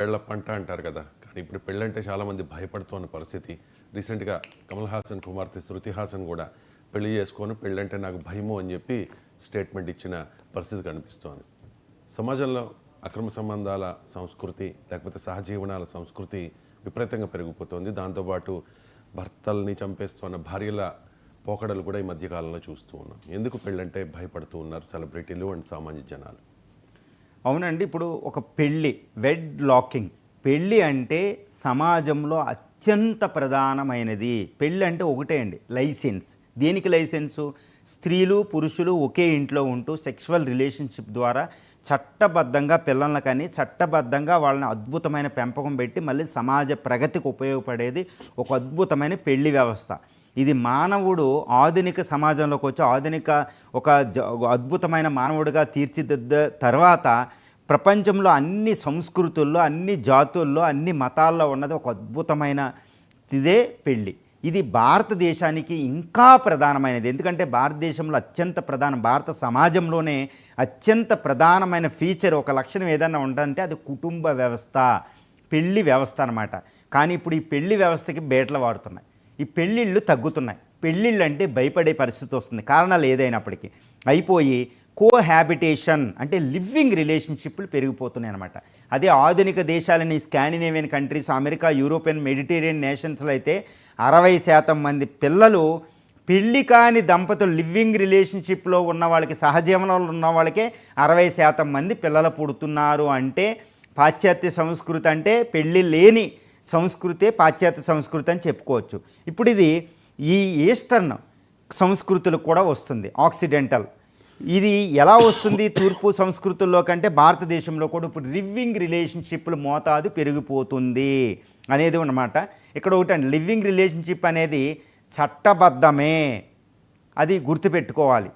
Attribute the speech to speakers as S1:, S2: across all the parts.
S1: పెళ్ళ పంట అంటారు కదా. కానీ ఇప్పుడు పెళ్ళంటే చాలామంది భయపడుతున్న పరిస్థితి. రీసెంట్గా కమల్ హాసన్ కుమార్తె శృతి హాసన్ కూడా పెళ్లి చేసుకొని పెళ్ళంటే నాకు భయము అని చెప్పి స్టేట్మెంట్ ఇచ్చిన పరిస్థితి కనిపిస్తోంది. సమాజంలో అక్రమ సంబంధాల సంస్కృతి లేకపోతే సహజీవనాల సంస్కృతి విపరీతంగా పెరిగిపోతుంది. దాంతోపాటు భర్తల్ని చంపేస్తున్న భార్యల పోకడలు కూడా ఈ మధ్యకాలంలో చూస్తూ ఉన్నాం. ఎందుకు పెళ్ళంటే భయపడుతూ ఉన్నారు సెలబ్రిటీలు అండ్ సామాన్య జనాలు?
S2: అవునండి. ఇప్పుడు ఒక పెళ్ళి, వెడ్ లాకింగ్, పెళ్ళి అంటే సమాజంలో అత్యంత ప్రధానమైనది. పెళ్ళి అంటే ఒకటే అండి, లైసెన్స్. దేనికి లైసెన్సు? స్త్రీలు పురుషులు ఒకే ఇంట్లో ఉంటూ సెక్సువల్ రిలేషన్షిప్ ద్వారా చట్టబద్ధంగా పిల్లలను కానీ చట్టబద్ధంగా వాళ్ళని అద్భుతమైన పెంపకం పెట్టి మళ్ళీ సమాజ ప్రగతికి ఉపయోగపడేది ఒక అద్భుతమైన పెళ్లి వ్యవస్థ. ఇది మానవుడు ఆధునిక సమాజంలోకి వచ్చి ఒక అద్భుతమైన మానవుడిగా తీర్చిదిద్ద తర్వాత ప్రపంచంలో అన్ని సంస్కృతుల్లో, అన్ని జాతుల్లో, అన్ని మతాల్లో ఉన్నది ఒక అద్భుతమైన ఇదే పెళ్ళి. ఇది భారతదేశానికి ఇంకా ప్రధానమైనది. ఎందుకంటే భారతదేశంలో భారత సమాజంలోనే అత్యంత ప్రధానమైన ఫీచర్, ఒక లక్షణం ఏదైనా ఉందంటే అది కుటుంబ వ్యవస్థ, పెళ్లి వ్యవస్థ అన్నమాట. కానీ ఇప్పుడు ఈ పెళ్లి వ్యవస్థకి బేటలు వాడుతున్నాయి. ఈ పెళ్ళిళ్ళు తగ్గుతున్నాయి. పెళ్ళిళ్ళు అంటే భయపడే పరిస్థితి వస్తుంది, కారణాలు ఏదైనప్పటికీ. అయిపోయి కోహాబిటేషన్ అంటే లివింగ్ రిలేషన్షిప్లు పెరిగిపోతున్నాయి అనమాట. అదే ఆధునిక దేశాలని Scandinavian countries, America, European, Mediterranean నేషన్స్లో అయితే 60% మంది పిల్లలు పెళ్ళి కాని దంపతులు, లివింగ్ రిలేషన్షిప్లో ఉన్న వాళ్ళకి, సహజీవనంలో ఉన్న వాళ్ళకే 60% మంది పిల్లలు పుడుతున్నారు. అంటే పాశ్చాత్య సంస్కృతి అంటే పెళ్ళి లేని సంస్కృతే పాశ్చాత్య సంస్కృతి అని చెప్పుకోవచ్చు. ఇప్పుడు ఇది ఈ ఈస్టర్న్ సంస్కృతులకు కూడా వస్తుంది, ఆక్సిడెంటల్. ఇది ఎలా వస్తుంది? తూర్పు సంస్కృతుల్లో కంటే భారతదేశంలో కూడా ఇప్పుడు లివింగ్ రిలేషన్షిప్లు మోతాదు పెరిగిపోతుంది అనేది అన్నమాట. ఇక్కడ ఒకటండి, లివింగ్ రిలేషన్షిప్ అనేది చట్టబద్ధమే, అది గుర్తుపెట్టుకోవాలి.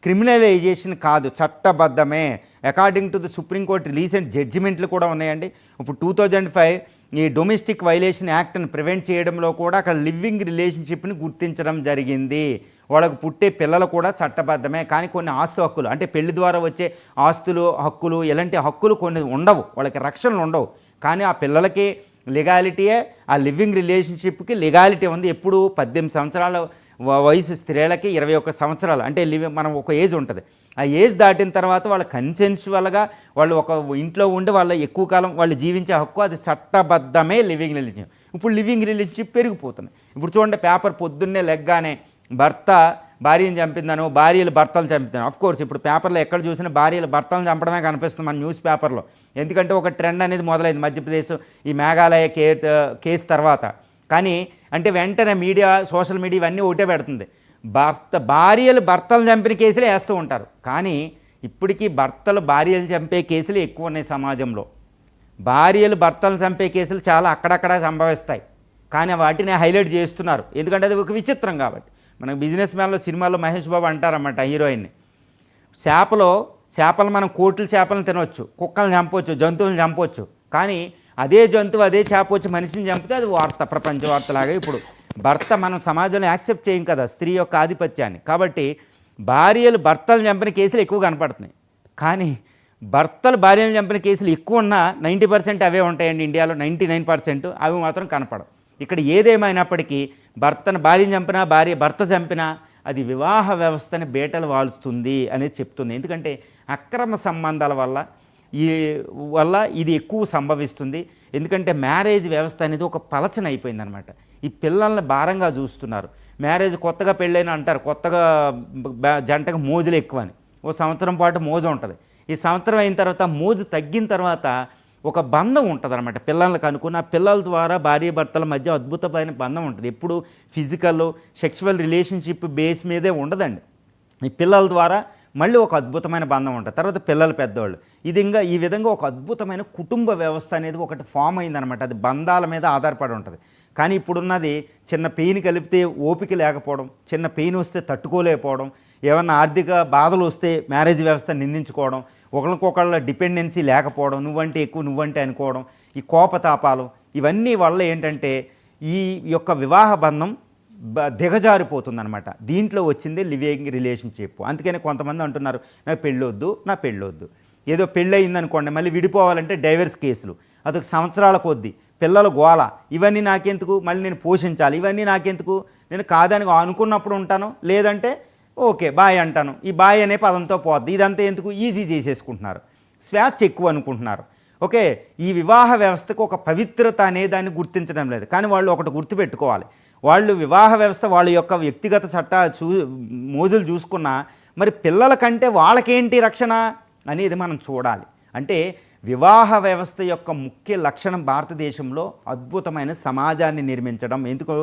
S2: క్రిమినలైజేషన్ కాదు, చట్టబద్ధమే. According to the supreme court recent జడ్జిమెంట్లు కూడా ఉన్నాయండి. ఇప్పుడు 2005 ఈ డొమెస్టిక్ వైలేషన్ యాక్ట్ని ప్రివెంట్ చేయడంలో కూడా అక్కడ లివింగ్ రిలేషన్షిప్ని గుర్తించడం జరిగింది. వాళ్ళకు పుట్టే పిల్లలు కూడా చట్టబద్ధమే. కానీ కొన్ని ఆస్తు హక్కులు, అంటే పెళ్లి ద్వారా వచ్చే ఆస్తులు హక్కులు, ఇలాంటి హక్కులు కొన్ని ఉండవు, వాళ్ళకి రక్షణలు ఉండవు. కానీ ఆ పిల్లలకి లీగాలిటీయే, ఆ లివింగ్ రిలేషన్షిప్కి లీగాలిటీ ఉంది. ఎప్పుడు 18 సంవత్సరాల వయసు స్త్రీలకి 21 సంవత్సరాలు, అంటే మనం ఒక ఏజ్ ఉంటుంది. ఆ ఏజ్ దాటిన తర్వాత వాళ్ళ కన్సెన్షువల్గా వాళ్ళు ఒక ఇంట్లో ఉండి వాళ్ళ ఎక్కువ కాలం వాళ్ళు జీవించే హక్కు, అది చట్టబద్ధమే లివింగ్ రిలేషన్షిప్. ఇప్పుడు లివింగ్ రిలేషన్షిప్ పెరిగిపోతున్నాయి. ఇప్పుడు చూడండి, పేపర్ పొద్దున్నే లెగ్గానే భర్త భార్యను చంపిందను, భార్యలు భర్తలు చంపుతాను. అఫ్కోర్స్ ఇప్పుడు పేపర్లో ఎక్కడ చూసినా భార్యలు భర్తలను చంపడమే కనిపిస్తుంది మన న్యూస్ పేపర్లో. ఎందుకంటే ఒక ట్రెండ్ అనేది మొదలైంది మధ్యప్రదేశ్ ఈ మేఘాలయ కేసు తర్వాత. కానీ అంటే వెంటనే మీడియా, సోషల్ మీడియా ఇవన్నీ ఒకటే పెడుతుంది, భార్యలు భర్తలు చంపిన కేసులే వేస్తూ ఉంటారు. కానీ ఇప్పటికీ భర్తలు భార్యలు చంపే కేసులు ఎక్కువ ఉన్నాయి సమాజంలో. భార్యలు భర్తలు చంపే కేసులు చాలా అక్కడక్కడ సంభవిస్తాయి, కానీ వాటిని హైలైట్ చేస్తున్నారు. ఎందుకంటే అది ఒక విచిత్రం కాబట్టి. మనకు బిజినెస్ మ్యాన్లో సినిమాలో మహేష్ బాబు అంటారన్నమాట హీరోయిన్ని, చేపలు మనం కోట్ల చేపలను తినవచ్చు, కుక్కలను చంపవచ్చు, జంతువులను చంపవచ్చు. కానీ అదే జంతువు అదే చేప వచ్చి మనిషిని చంపితే అది వార్త, ప్రపంచ వార్తలాగా. ఇప్పుడు భర్త మనం సమాజంలో యాక్సెప్ట్ చేయం కదా స్త్రీ యొక్క ఆధిపత్యాన్ని. కాబట్టి భార్యలు భర్తలు చంపిన కేసులు ఎక్కువ కనపడుతున్నాయి. కానీ భర్తలు భార్యలు చంపిన కేసులు ఎక్కువ ఉన్న 90% అవే ఉంటాయండి ఇండియాలో. 99% అవి మాత్రం కనపడవు. ఇక్కడ ఏదేమైనప్పటికీ భార్యను చంపినా, భార్య భర్త చంపినా అది వివాహ వ్యవస్థని బేటలు వాల్స్తుంది అనేది చెప్తుంది. ఎందుకంటే అక్రమ సంబంధాల వల్ల ఇది ఎక్కువ సంభవిస్తుంది. ఎందుకంటే మ్యారేజ్ వ్యవస్థ అనేది ఒక పలచన అయిపోయిందనమాట. ఈ పిల్లల్ని భారంగా చూస్తున్నారు. మ్యారేజ్ కొత్తగా పెళ్ళైన అంటారు, కొత్తగా జంటగా మోజులు ఎక్కువ అని. ఓ సంవత్సరం పాటు మోజు ఉంటుంది. ఈ సంవత్సరం అయిన తర్వాత మోజు తగ్గిన తర్వాత ఒక బంధం ఉంటుంది అనమాట. పిల్లలకు అనుకున్న పిల్లల ద్వారా భార్య భర్తల మధ్య అద్భుతమైన బంధం ఉంటుంది. ఎప్పుడు ఫిజికల్ సెక్షువల్ రిలేషన్షిప్ బేస్ మీదే ఉండదండి. ఈ పిల్లల ద్వారా మళ్ళీ ఒక అద్భుతమైన బంధం ఉంటుంది. తర్వాత పిల్లలు పెద్దవాళ్ళు. ఈ విధంగా ఒక అద్భుతమైన కుటుంబ వ్యవస్థ అనేది ఒకటి ఫామ్ అయిందనమాట. అది బంధాల మీద ఆధారపడి ఉంటుంది. కానీ ఇప్పుడున్నది చిన్న పెయిన్ కలిపితే ఓపిక లేకపోవడం, చిన్న పెయిన్ వస్తే తట్టుకోలేకపోవడం, ఏమన్నా ఆర్థిక బాధలు వస్తే మ్యారేజ్ వ్యవస్థ నిందించుకోవడం, ఒకరికొకళ్ళ డిపెండెన్సీ లేకపోవడం, నువ్వంటే ఎక్కువ నువ్వంటే అనుకోవడం, ఈ కోపతాపాలు, ఇవన్నీ వల్ల ఏంటంటే ఈ యొక్క వివాహ బంధం దిగజారిపోతుందనమాట. దీంట్లో వచ్చింది లివింగ్ రిలేషన్షిప్. అందుకని కొంతమంది అంటున్నారు, నా పెళ్ళొద్దు. ఏదో పెళ్ళయిందనుకోండి మళ్ళీ విడిపోవాలంటే డైవర్స్ కేసులు. అదొక సంవత్సరాల కొద్దీ పిల్లల గోల, ఇవన్నీ నాకెందుకు, మళ్ళీ నేను పోషించాలి, ఇవన్నీ నాకెందుకు, నేను కాదని అనుకున్నప్పుడు ఉంటాను, లేదంటే ఓకే బాయ్ అంటాను, ఈ బాయ్ అనే పదంతో పోద్ది, ఇదంతా ఎందుకు, ఈజీ చేసేసుకుంటున్నారు, స్వేచ్ఛ ఎక్కువ అనుకుంటున్నారు. ఓకే, ఈ వివాహ వ్యవస్థకు ఒక పవిత్రత అనే దాన్ని గుర్తించడం లేదు. కానీ వాళ్ళు ఒకటి గుర్తుపెట్టుకోవాలి, వాళ్ళు వివాహ వ్యవస్థ వాళ్ళ యొక్క వ్యక్తిగత మోజులు చూసుకున్నా మరి పిల్లల కంటే వాళ్ళకేంటి రక్షణ అనేది మనం చూడాలి. అంటే వివాహ వ్యవస్థ యొక్క ముఖ్య లక్షణం భారతదేశంలో అద్భుతమైన సమాజాన్ని నిర్మించడం. ఎందుకు,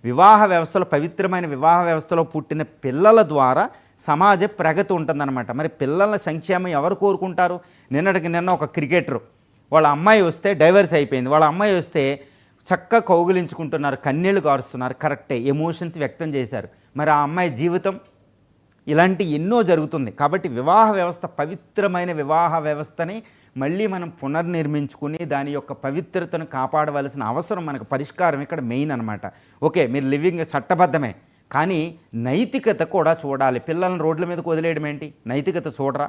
S2: వివాహ వ్యవస్థలో, పవిత్రమైన వివాహ వ్యవస్థలో పుట్టిన పిల్లల ద్వారా సమాజ ప్రగతి ఉంటుందన్నమాట. మరి పిల్లల సంక్షేమం ఎవరు కోరుకుంటారు? నిన్నటికి నిన్న ఒక క్రికెటరు వాళ్ళ అమ్మాయి వస్తే డైవర్స్ అయిపోయింది, వాళ్ళ అమ్మాయి వస్తే చక్కగా కౌగిలించుకుంటున్నారు, కన్నీళ్లు కారుస్తున్నారు, కరెక్టే, ఎమోషన్స్ వ్యక్తం చేశారు. మరి ఆ అమ్మాయి జీవితం ఇలాంటి ఎన్నో జరుగుతుంది. కాబట్టి వివాహ వ్యవస్థ, పవిత్రమైన వివాహ వ్యవస్థని మళ్ళీ మనం పునర్నిర్మించుకుని దాని యొక్క పవిత్రతను కాపాడవలసిన అవసరం, మనకు పరిష్కారం ఇక్కడ మెయిన్ అనమాట. ఓకే, మీరు లివింగ్ చట్టబద్ధమే, కానీ నైతికత కూడా చూడాలి. పిల్లల్ని రోడ్ల మీదకి వదిలేయడం ఏంటి, నైతికత చూడరా?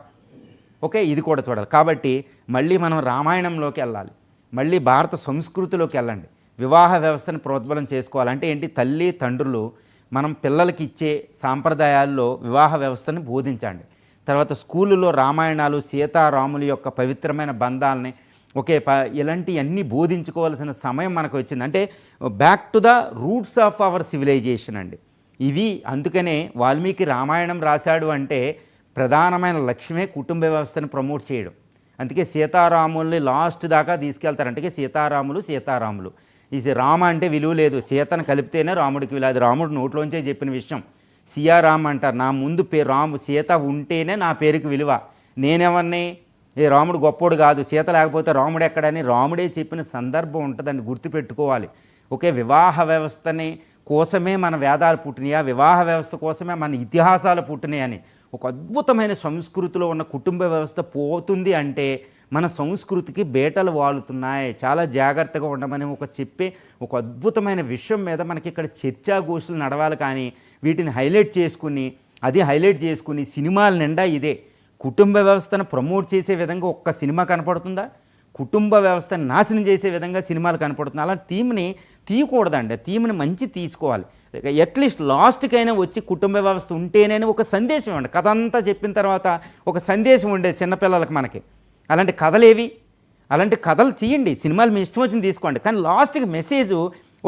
S2: ఓకే, ఇది కూడా చూడాలి. కాబట్టి మళ్ళీ మనం రామాయణంలోకి వెళ్ళాలి, మళ్ళీ భారత సంస్కృతిలోకి వెళ్ళండి. వివాహ వ్యవస్థను ప్రోద్బలం చేసుకోవాలంటే ఏంటి, తల్లి తండ్రులు మనం పిల్లలకి ఇచ్చే సాంప్రదాయాల్లో వివాహ వ్యవస్థని బోధించండి. తర్వాత స్కూళ్ళలో రామాయణాలు, సీతారాముల యొక్క పవిత్రమైన బంధాలని, ఓకే, ఇలాంటివన్నీ బోధించుకోవాల్సిన సమయం మనకు వచ్చింది. అంటే back to the roots of our civilisation అండి ఇవి. అందుకనే వాల్మీకి రామాయణం రాశాడు అంటే ప్రధానమైన లక్ష్యమే కుటుంబ వ్యవస్థను ప్రమోట్ చేయడం. అందుకే సీతారాముల్ని లాస్ట్ దాకా తీసుకెళ్తారు. అంటే సీతారాములు ఈ రామ అంటే విలువ లేదు, సీతను కలిపితేనే రాముడికి విలువ. అది రాముడు నోట్లోంచే చెప్పిన విషయం. సియారామ్ అంటారు, నా ముందు పేరు సీత ఉంటేనే నా పేరుకి విలువ. నేనెవరిని, ఏ రాముడు గొప్పోడు కాదు, సీత లేకపోతే రాముడు ఎక్కడని రాముడే చెప్పిన సందర్భం ఉంటుందని గుర్తుపెట్టుకోవాలి. ఓకే, వివాహ వ్యవస్థని కోసమే మన వేదాలు పుట్టినాయి, వివాహ వ్యవస్థ కోసమే మన ఇతిహాసాలు పుట్టినాయి అని. ఒక అద్భుతమైన సంస్కృతిలో ఉన్న కుటుంబ వ్యవస్థ పోతుంది అంటే మన సంస్కృతికి బేటలు వాలుతున్నాయి, చాలా జాగ్రత్తగా ఉండమని ఒక అద్భుతమైన విషయం మీద మనకి ఇక్కడ చర్చాగోష్ఠులు నడవాలి. కానీ వీటిని హైలైట్ చేసుకుని సినిమాల నిండా ఇదే. కుటుంబ వ్యవస్థను ప్రమోట్ చేసే విధంగా ఒక్క సినిమా కనపడుతుందా? కుటుంబ వ్యవస్థను నాశనం చేసే విధంగా సినిమాలు కనపడుతుంది. అలా థీమ్ని తీయకూడదండి, థీమ్ని మంచి తీసుకోవాలి. అట్లీస్ట్ లాస్ట్కైనా వచ్చి కుటుంబ వ్యవస్థ ఉంటేనే ఒక సందేశం ఇవ్వండి. కథ అంతా చెప్పిన తర్వాత ఒక సందేశం ఉండేది చిన్నపిల్లలకి మనకి. అలాంటి కథలేవి, అలాంటి కథలు తీయండి, సినిమాలు మీ ఇష్టం వచ్చింది తీసుకోండి, కానీ లాస్ట్కి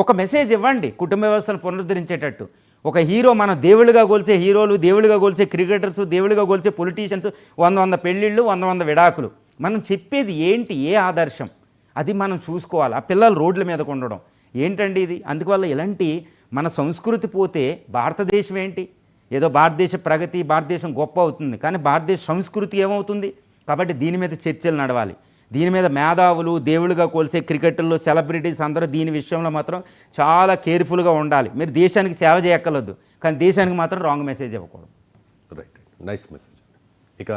S2: ఒక మెసేజ్ ఇవ్వండి కుటుంబ వ్యవస్థను పునరుద్ధరించేటట్టు. ఒక హీరో, మన దేవుళ్ళుగా కొలిచే హీరోలు, దేవుళ్ళుగా కొలిచే క్రికెటర్స్, దేవుళ్ళుగా కొలిచే పొలిటీషియన్స్, 100 పెళ్ళిళ్ళు, 100 విడాకులు. మనం చెప్పేది ఏంటి, ఏ ఆదర్శం, అది మనం చూసుకోవాలి. ఆ పిల్లలు రోడ్ల మీదకు ఉండడం ఏంటండి ఇది? అందువల్ల ఇలాంటి మన సంస్కృతి పోతే భారతదేశం ఏంటి? ఏదో భారతదేశ ప్రగతి, భారతదేశం గొప్ప అవుతుంది, కానీ భారతదేశ సంస్కృతి ఏమవుతుంది? కాబట్టి దీని మీద చర్చలు నడవాలి. దీని మీద మేధావులు, దేవుళ్ళుగా కొలిసే క్రికెట్లో సెలబ్రిటీస్ అందరూ దీని విషయంలో మాత్రం చాలా కేర్ఫుల్గా ఉండాలి. మీరు దేశానికి సేవ చేయక్కర్లేదు, కానీ దేశానికి మాత్రం రాంగ్ మెసేజ్ ఇవ్వకూడదు.
S1: Right, nice message. ఇక